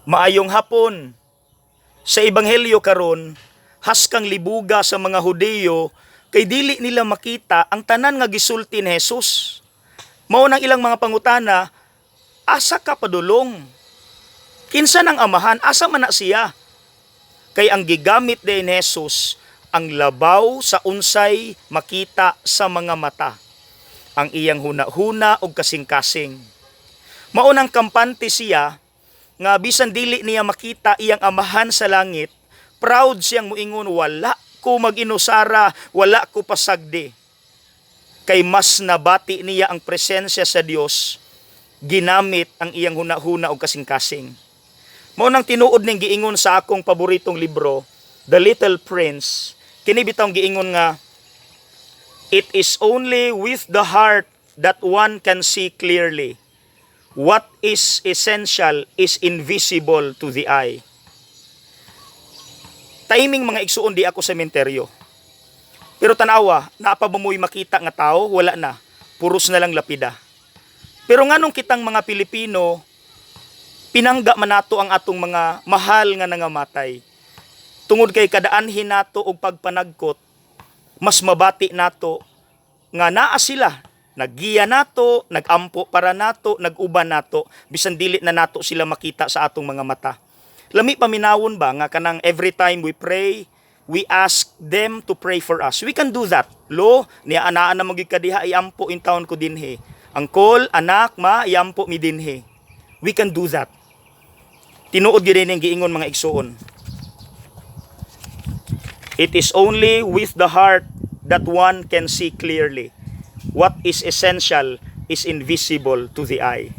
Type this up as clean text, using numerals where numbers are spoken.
Maayong hapon. Sa ebanghelyo karon, has kang libuga sa mga Hudiyo kay dili nila makita ang tanan nga gisulti ni Jesus. Mao nang ilang mga pangutana, asa ka padulong? Kinsa nang amahan, asa man na siya? Kay ang gigamit din ni Jesus ang labaw sa unsay makita sa mga mata, ang iyang huna-huna og kasing-kasing. Mao nang kampante siya nga bisan dili niya makita iyang amahan sa langit, proud siyang muingon, wala ko mag-inusara, wala ko pasagdi. Kay mas nabati niya ang presensya sa Dios, ginamit ang iyang huna-huna o kasing-kasing. Mao nang tinuod ning giingon sa akong paboritong libro, The Little Prince, kini bitong giingon nga, it is only with the heart that one can see clearly. What is essential is invisible to the eye. Timing mga igsuon di ako sa sementeryo. Pero tanawa, napabamoy makita nga tao, wala na. Puros na lang lapida. Pero nganong kitang mga Pilipino, pinangga man nato ang atong mga mahal nga nangamatay. Tungod kay kadaanhin nato og pagpanagkot, mas mabati nato nga naa sila. Naggiya nato, nagampo para nato, naguban nato, bisan dili na nato sila makita sa atong mga mata. Lami paminawon ba nga kanang every time we pray, we ask them to pray for us. We can do that. Lo, niya anaan na magikadiha, iampo in town ko dinhe. Angkol, anak, ma, iampo mi dinhe. We can do that. Tinuod gyud ning giingon mga igsoon. It is only with the heart that one can see clearly. What is essential is invisible to the eye.